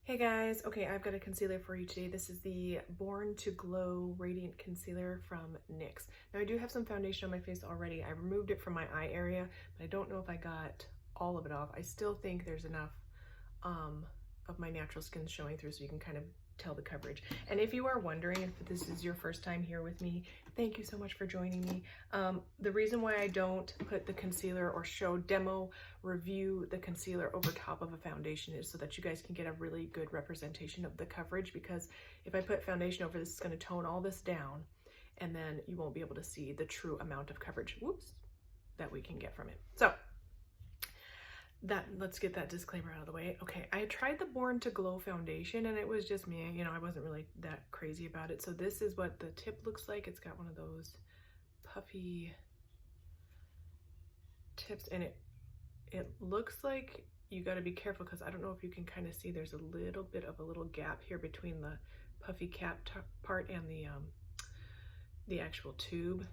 Hey guys, okay, I've got a concealer for you today. This is the Born to Glow Radiant Concealer from NYX. Now I do have some foundation on my face already. I removed it from my eye area, but I don't know if I got all of it off. I still think there's enough of my natural skin showing through so you can kind of tell the coverage. And if you are wondering if this is your first time here with me, thank you so much for joining me. The reason why I don't put the concealer or review the concealer over top of a foundation is so that you guys can get a really good representation of the coverage, because if I put foundation over this, it's going to tone all this down and then you won't be able to see the true amount of coverage, that we can get from it. So let's get that disclaimer out of the way. Okay, I tried the Born to Glow foundation and it was just me, you know, I wasn't really that crazy about it. So this is what the tip looks like. It's got one of those puffy tips and it looks like you got to be careful because I don't know if you can kind of see there's a little bit of a little gap here between the puffy cap part and the actual tube,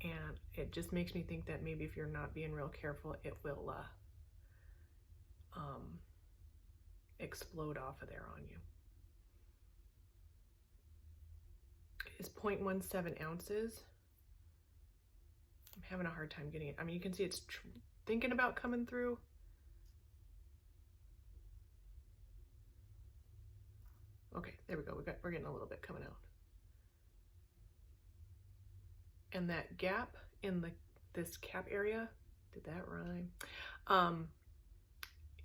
and it just makes me think that maybe if you're not being real careful, it will explode off of there on you. It's 0.17 ounces. I'm having a hard time getting it. I mean, you can see it's thinking about coming through. Okay, there we go. We're getting a little bit coming out. And that gap in this cap area, did that rhyme?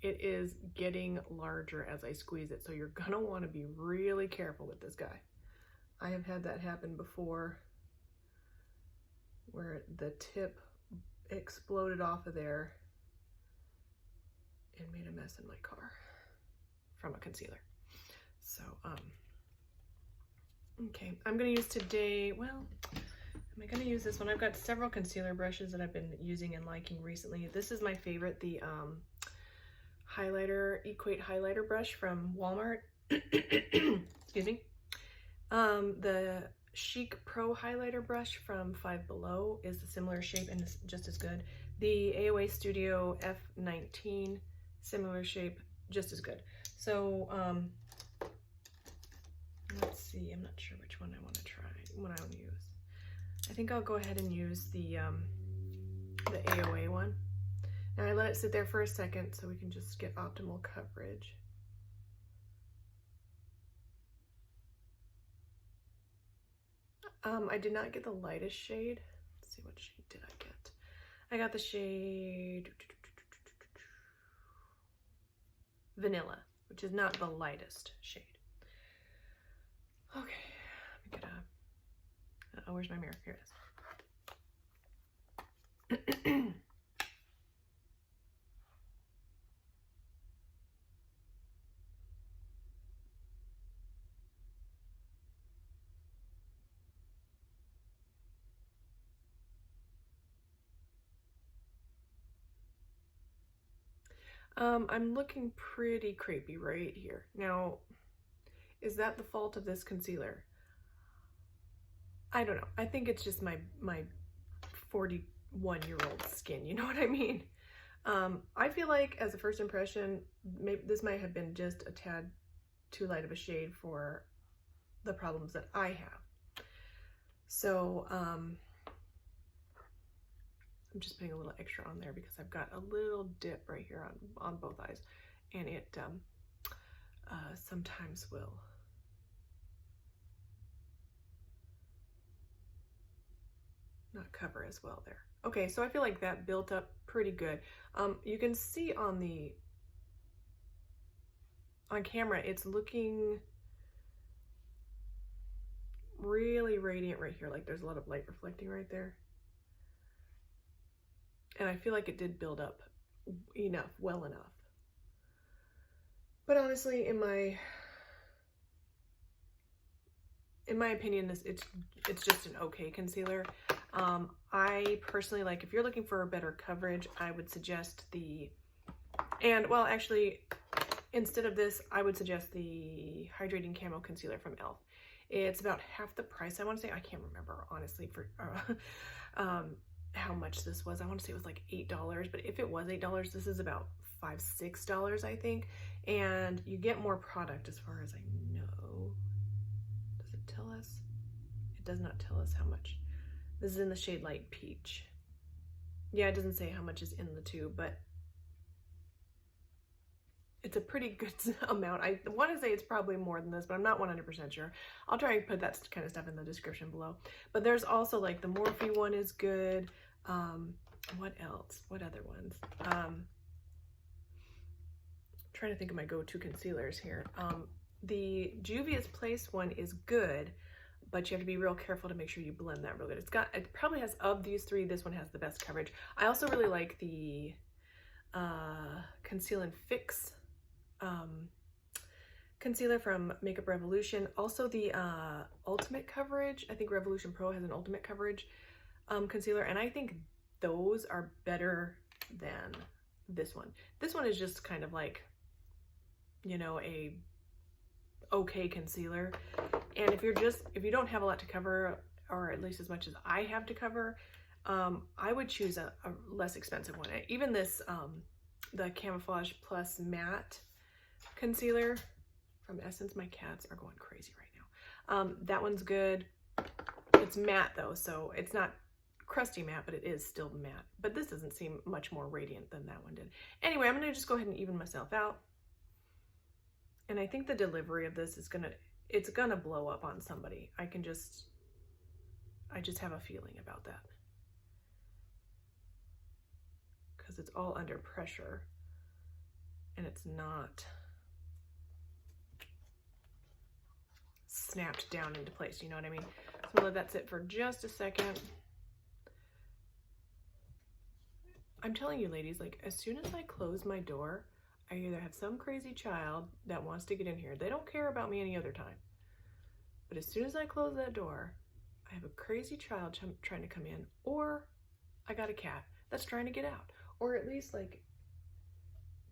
It is getting larger as I squeeze it, so you're gonna want to be really careful with this guy. I have had that happen before where the tip exploded off of there and made a mess in my car from a concealer. So okay, I'm gonna use today, well, am I gonna use this one? I've got several concealer brushes that I've been using and liking recently. This is my favorite, the Equate highlighter brush from Walmart. Excuse me. The Chic Pro highlighter brush from Five Below is a similar shape and is just as good. The AOA Studio F19, similar shape, just as good. So let's see, I'm not sure which one I want to try, what I want to use. I think I'll go ahead and use the AOA one. Now I let it sit there for a second so we can just get optimal coverage. I did not get the lightest shade. Let's see, what shade did I get? I got the shade Vanilla, which is not the lightest shade. Okay, let me get oh, where's my mirror? Here it is. I'm looking pretty crepey right here. Now, is that the fault of this concealer? I don't know. I think it's just my 41-year-old skin, you know what I mean? I feel like as a first impression, maybe this might have been just a tad too light of a shade for the problems that I have. So, I'm just putting a little extra on there because I've got a little dip right here on both eyes, and it sometimes will not cover as well there. Okay, so I feel like that built up pretty good. You can see on camera, it's looking really radiant right here. Like there's a lot of light reflecting right there. And I feel like it did build up well enough. But honestly, in my opinion, it's just an okay concealer. I personally like, if you're looking for a better coverage, I would suggest well, actually, instead of this, I would suggest the Hydrating Camo Concealer from e.l.f. It's about half the price, I want to say. I can't remember, honestly, how much this was. I want to say it was like $8, but if it was $8, this is about $5, $6, I think. And you get more product as far as I know. Does it tell us? It does not tell us how much. This is in the shade Light Peach. Yeah, it doesn't say how much is in the tube, but it's a pretty good amount. I want to say it's probably more than this, but I'm not 100% sure. I'll try and put that kind of stuff in the description below. But there's also like the Morphe one is good. What else? What other ones? Trying to think of my go-to concealers here. The Juvia's Place one is good, but you have to be real careful to make sure you blend that real good. It probably has, of these three, this one has the best coverage. I also really like the Conceal and Fix concealer from Makeup Revolution. Also the Ultimate Coverage. I think Revolution Pro has an Ultimate Coverage concealer, and I think those are better than this one. This one is just kind of like, you know, a okay concealer. And if you don't have a lot to cover, or at least as much as I have to cover, I would choose a less expensive one. Even this, the Camouflage Plus Matte Concealer from Essence. My cats are going crazy right now. That one's good. It's matte though, so it's not crusty matte, but it is still matte. But this doesn't seem much more radiant than that one did. Anyway, I'm gonna just go ahead and even myself out. And I think the delivery of this is it's gonna blow up on somebody. I just have a feeling about that. Because it's all under pressure and it's not snapped down into place, you know what I mean? So I'll let that sit for just a second. I'm telling you ladies, like as soon as I close my door, I either have some crazy child that wants to get in here. They don't care about me any other time. But as soon as I close that door, I have a crazy child trying to come in, or I got a cat that's trying to get out, or at least like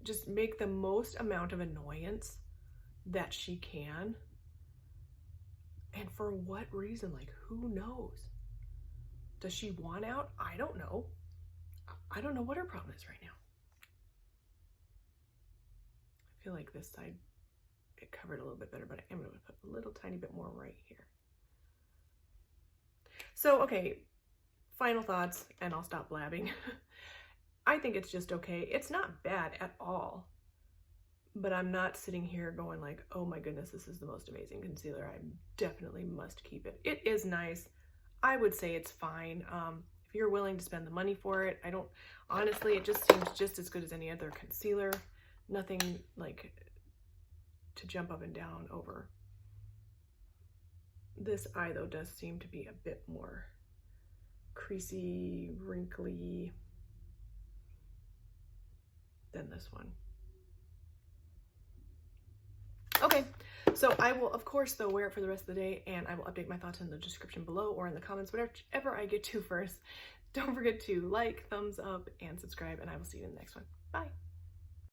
just make the most amount of annoyance that she can. And for what reason? Like, who knows? Does she want out? I don't know. I don't know what her problem is right now. I feel like this side, it covered a little bit better, but I am going to put a little tiny bit more right here. So, okay, final thoughts, and I'll stop blabbing. I think it's just okay. It's not bad at all, but I'm not sitting here going like, oh my goodness, this is the most amazing concealer. I definitely must keep it. It is nice. I would say it's fine. If you're willing to spend the money for it, honestly, it just seems just as good as any other concealer. Nothing like to jump up and down over. This eye though does seem to be a bit more creasy, wrinkly than this one. Okay, so I will of course though wear it for the rest of the day, and I will update my thoughts in the description below or in the comments, whatever I get to first. Don't forget to like, thumbs up, and subscribe, and I will see you in the next one. Bye.